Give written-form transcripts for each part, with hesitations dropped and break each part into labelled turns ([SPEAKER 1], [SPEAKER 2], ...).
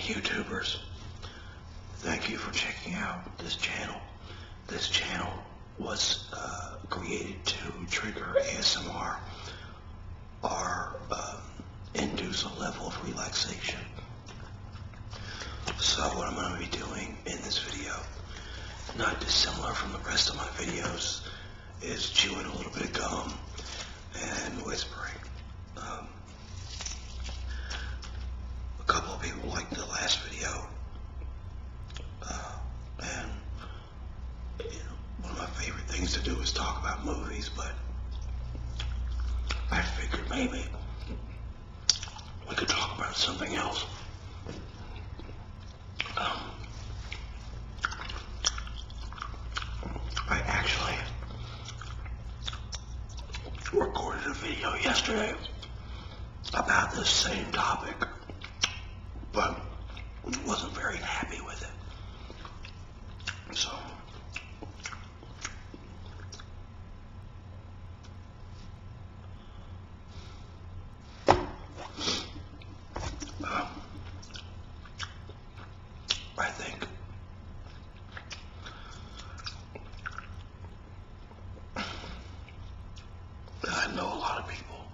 [SPEAKER 1] YouTubers, thank you for checking out this channel. This channel was created to trigger ASMR or induce a level of relaxation. So what I'm going to be doing in this video, not dissimilar from the rest of my videos, is chewing a little bit of gum and whispering. A couple of people liked the last video, and one of my favorite things to do is talk about movies, but I figured maybe we could talk about something else. I actually recorded a video yesterday about this same topic, but wasn't very happy with it. So I think I know a lot of people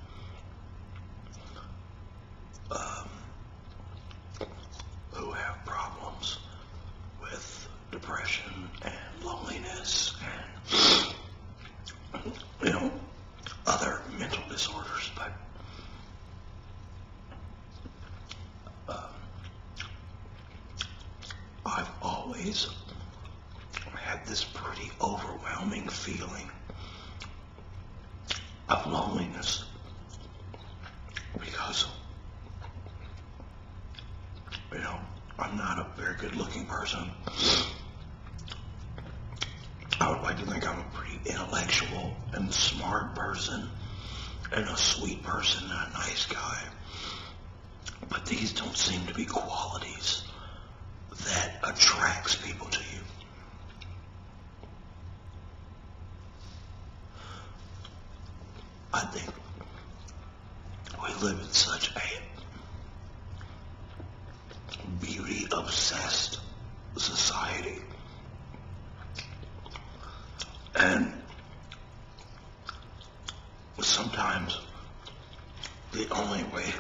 [SPEAKER 1] who have problems with depression and loneliness and other mental disorders, but I've always had this pretty overwhelming feeling of loneliness because, I'm not a very good looking person. I would like to think I'm a pretty intellectual and smart person and a sweet person and a nice guy. But these don't seem to be qualities that attracts people to you. I think we live in such a beauty-obsessed society, and sometimes the only way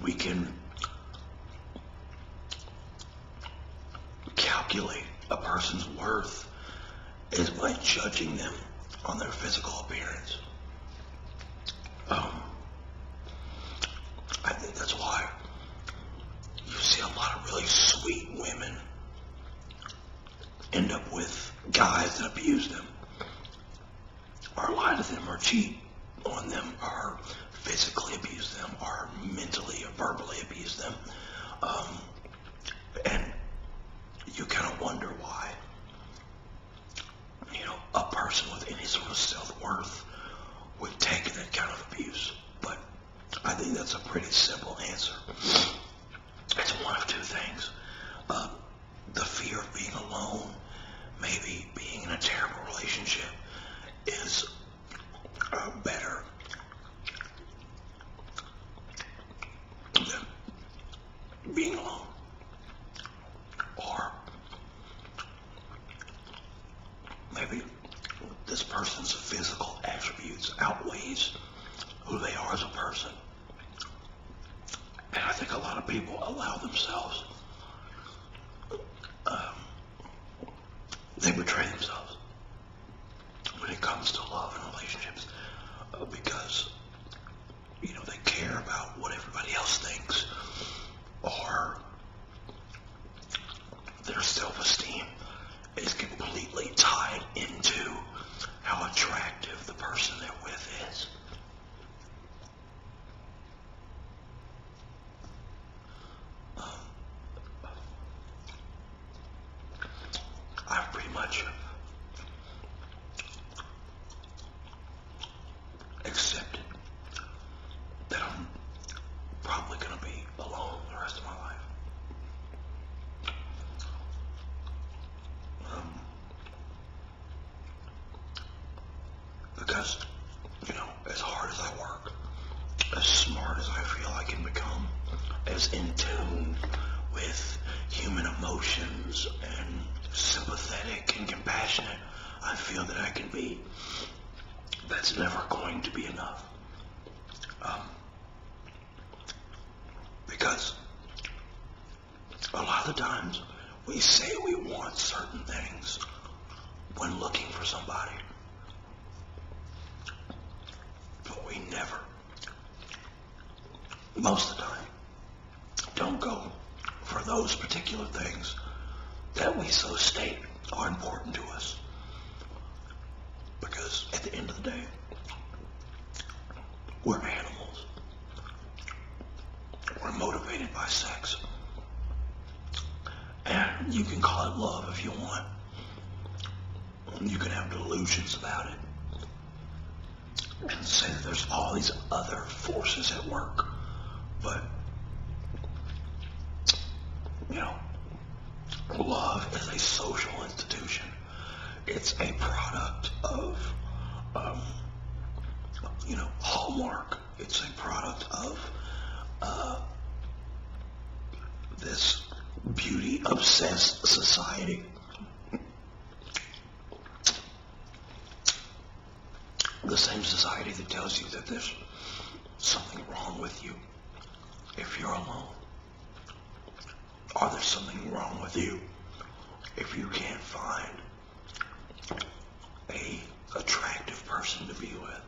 [SPEAKER 1] we can calculate a person's worth is by judging them on their physical appearance. I think that's why you see a lot of really sweet women end up with guys that abuse them, or lie to them, or cheat on them, or physically abuse them, or mentally or verbally abuse them. And you kind of wonder why, a person with any sort of self-worth would take that kind of abuse. But I think that's a pretty simple answer. It's one of two things. The fear of being alone, maybe being in a terrible relationship, is better than being alone. Or maybe this person's physical attributes outweighs who they are as a person. And I think a lot of people allow themselves, they betray themselves when it comes to love and relationships, because, they care about what everybody else thinks, or their self-esteem is completely tied into how attractive the person they're with is. I've pretty much accepted that I'm probably going to be alone the rest of my life. Because, as hard as I work, as smart as I feel I can become, as in tune with human emotions and sympathetic and compassionate I feel that I can be, that's never going to be enough. Because a lot of the times we say we want certain things when looking for somebody, but we never, most of the time, don't go for those particular things that we so state are important to us. Because at the end of the day, we're animals. We're motivated by sex. And you can call it love if you want. You can have delusions about it and say that there's all these other forces at work. But, love is a social institution. It's a product of, Hallmark. It's a product of this beauty-obsessed society. The same society that tells you that there's something wrong with you if you're alone. Or there's something wrong with you if you can't find a attractive person to be with.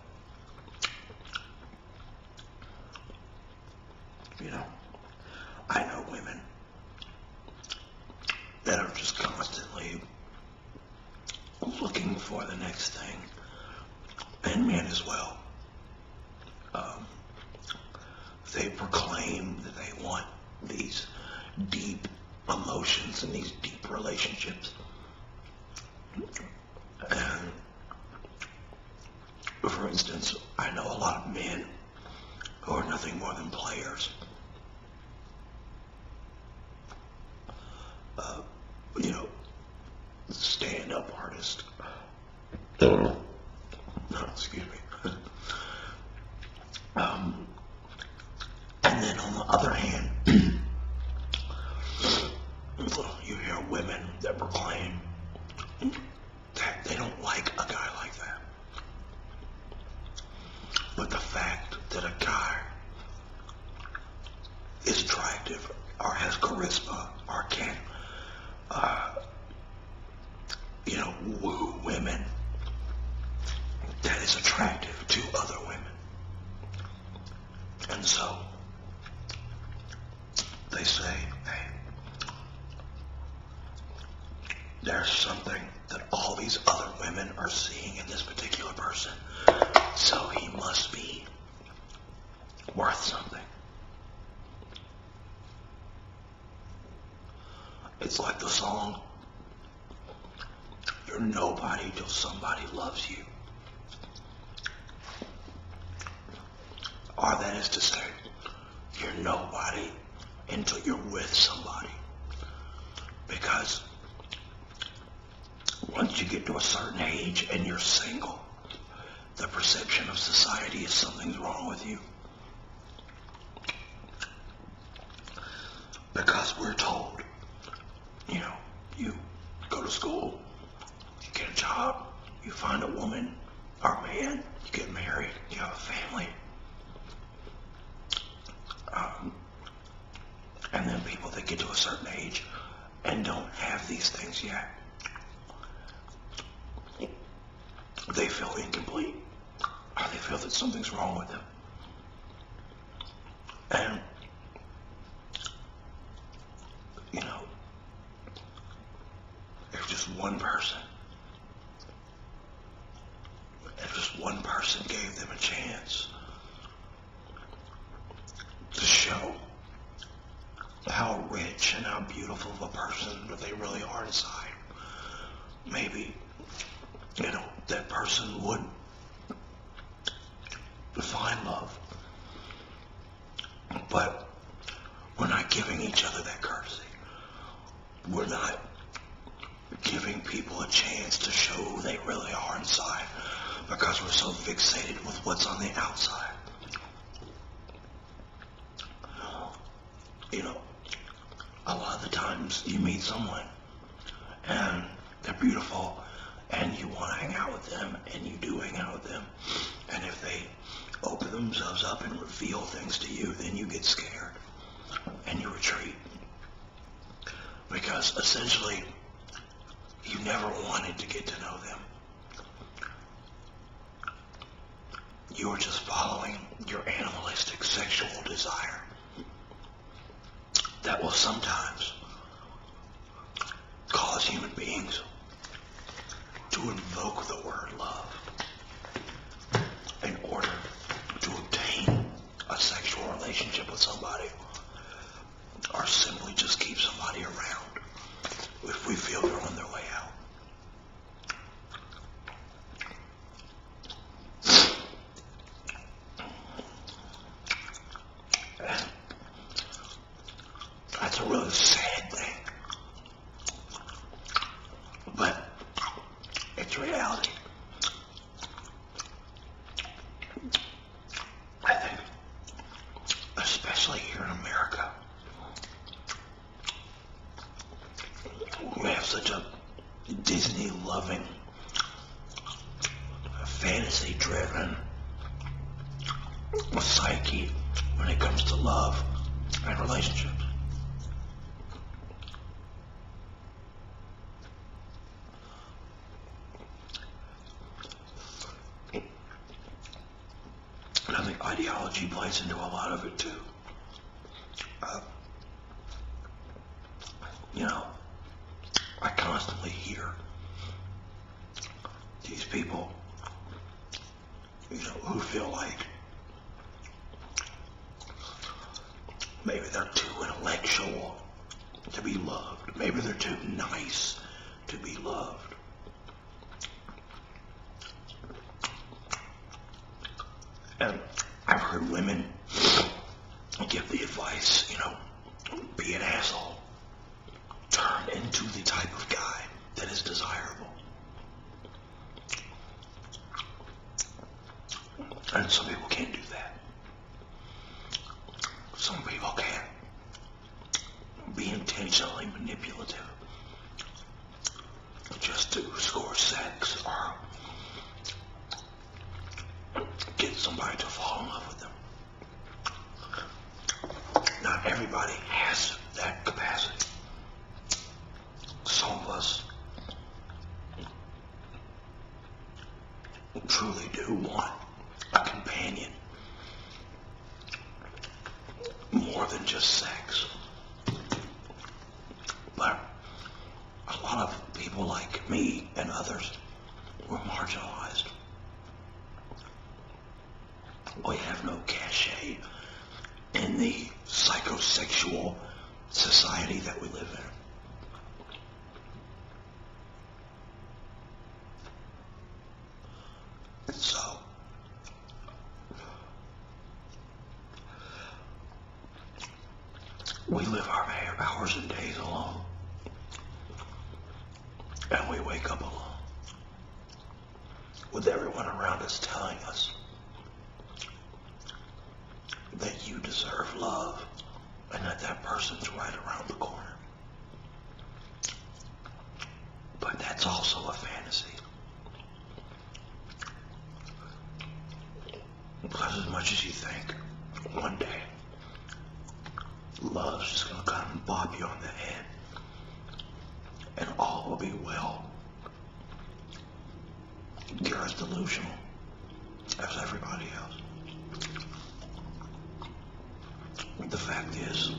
[SPEAKER 1] I know women that are just constantly looking for the next thing, and men as well. They proclaim that they want these deep emotions and these deep relationships. And for instance, I know a lot of men who are nothing more than players. Stand-up artist. No, excuse me. And then on the other hand, you hear women that proclaim that they don't like a guy like that. But the fact that a guy is attractive or has charisma or can, woo women, that is attractive to other women. And so they say, hey, there's something that all these other women are seeing in this particular person, so he must be worth something. It's like the song, you're nobody till somebody loves you. Or that is to say, you're nobody until you're with somebody. Because once you get to a certain age and you're single, the perception of society is something's wrong with you. Because we're told, you go to school, you get a job, you find a woman or a man, you get married, you have a family. And then people that get to a certain age and don't have these things yet, they feel incomplete, or they feel that something's wrong with them. And, if just one person gave them a chance to show how rich and how beautiful of a person that they really are inside, maybe, that person would find love. But we're not giving each other that courtesy. We're not giving people a chance to show who they really are inside because we're so fixated with what's on the outside. A lot of times you meet someone and they're beautiful and you want to hang out with them, and you do hang out with them. And if they open themselves up and reveal things to you, then you get scared and you retreat. Because essentially, you never wanted to get to know them. You were just following your animalistic sexual desire that will sometimes cause human beings to invoke the word love in order to obtain a sexual relationship with somebody, or simply just keep somebody around if we feel they're on their way out. And that's a really sad thing, but it's reality. I think, especially here in America, we have such a Disney-loving, fantasy-driven psyche when it comes to love and relationships. And I think ideology plays into a lot of it too. I constantly hear these people, who feel like maybe they're too intellectual to be loved. Maybe they're too nice to be loved. And I've heard women give the advice, be an asshole. Turn into the type of guy that is desirable. And some people can't do that. Some people can't be intentionally manipulative just to score sex or get somebody to fall in love with them. Not everybody has that capacity. Some of us truly do want a companion more than just sex. But a lot of people like me and others were marginalized. We have no cachet in the psychosexual society that we live in. So, we live our hours and days alone, and we wake up alone, with everyone around us telling us that you deserve love and that that person's right around the corner. But that's also a fantasy. Because as much as you think one day love's just going to come and bop you on the head and all will be well, you're as delusional as everybody else. The fact is,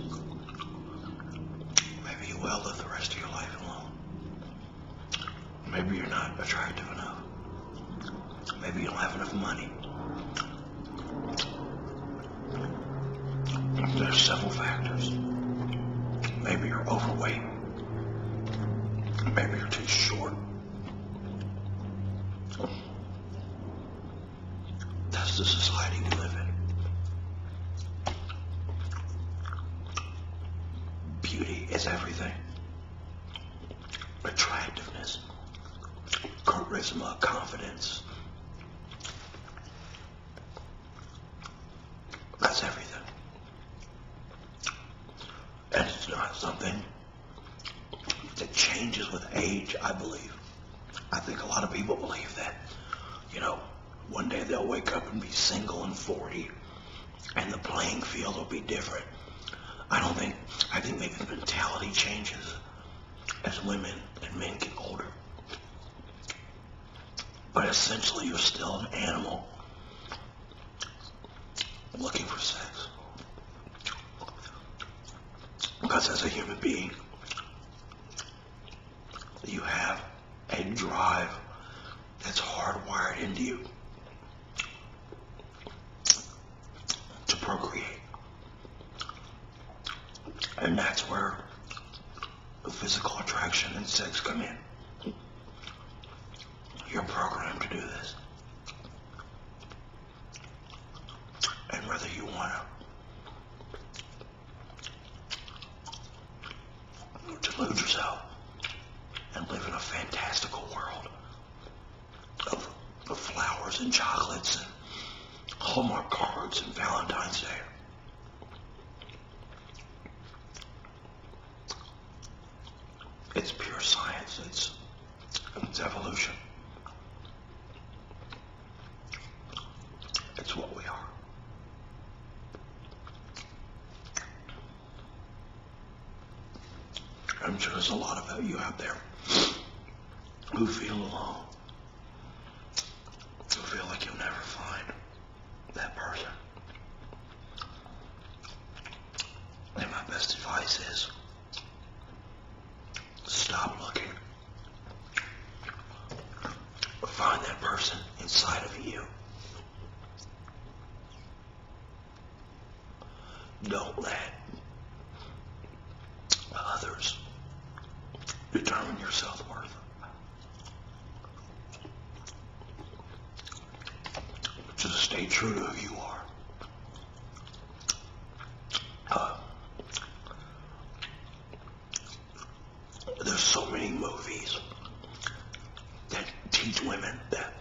[SPEAKER 1] maybe you will live the rest of your life alone. Maybe you're not attractive enough. Maybe you don't have enough money. There's several factors. Maybe you're overweight. Maybe you're too short. That's the society we live in. Beauty is everything. Attractiveness, charisma, confidence. That's everything. And it's not something that changes with age, I believe. I think a lot of people believe that, one day they'll wake up and be single and 40, and the playing field will be different. I think maybe the mentality changes as women and men get older. But essentially, you're still an animal looking for sex. Because as a human being, you have a drive that's hardwired into you to procreate. And that's where physical attraction and sex come in. You're programmed to do this. And whether you want to delude yourself and live in a fantastical world of flowers and chocolates and Hallmark cards and Valentine's Day, it's pure science. It's evolution. It's what we are. I'm sure there's a lot of you out there who feel alone, who feel like you'll never find that person. And my best advice is stop looking. Find that person inside of you. Don't let others determine your self-worth. Just stay true to who you are. There's so many movies that teach women that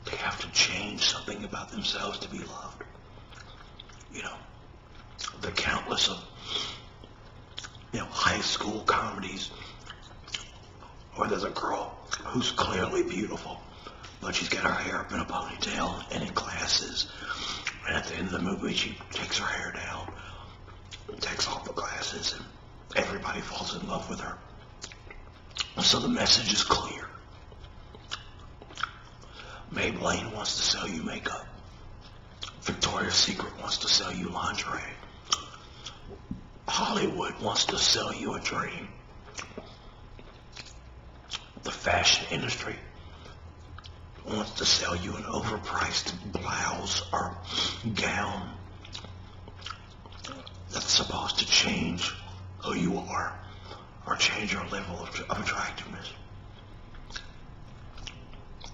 [SPEAKER 1] they have to change something about themselves to be loved. The countless of high school comedies where there's a girl who's clearly beautiful, but she's got her hair up in a ponytail and in glasses, and at the end of the movie she takes her hair down, takes off the glasses, and everybody falls in love with her. So the message is clear. Maybelline wants to sell you makeup. Victoria's Secret wants to sell you lingerie. Hollywood wants to sell you a dream. The fashion industry wants to sell you an overpriced blouse or gown that's supposed to change who you are or change your level of attractiveness.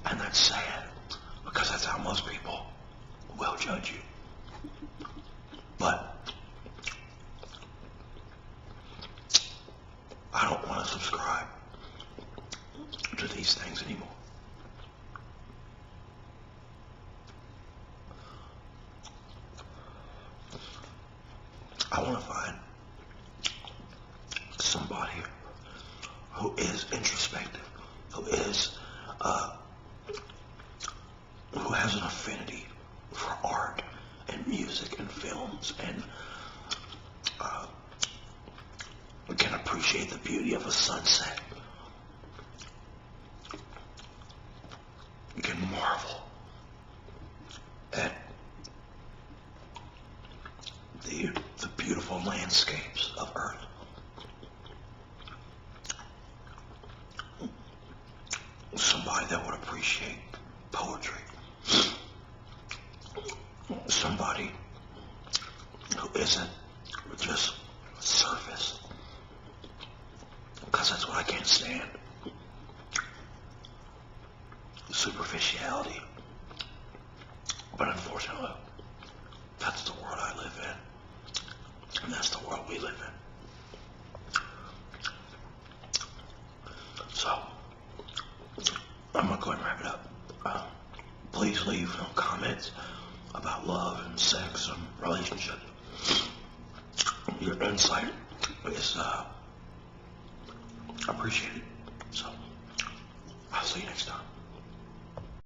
[SPEAKER 1] And that's sad, because that's how most people will judge you. But I don't want to subscribe to these things anymore. I want to find somebody who is introspective, who has an affinity for art and music and films, and can appreciate the beauty of a sunset. You can marvel at the beautiful landscapes of Earth. Somebody that would appreciate poetry. Somebody who isn't just surface. Because that's what I can't stand. Superficiality. But unfortunately, that's the world I live in. And that's the world we live in. So, I'm going to go ahead and wrap it up. Please leave comments about love and sex and relationships. Your insight is I appreciate it. So, I'll see you next time.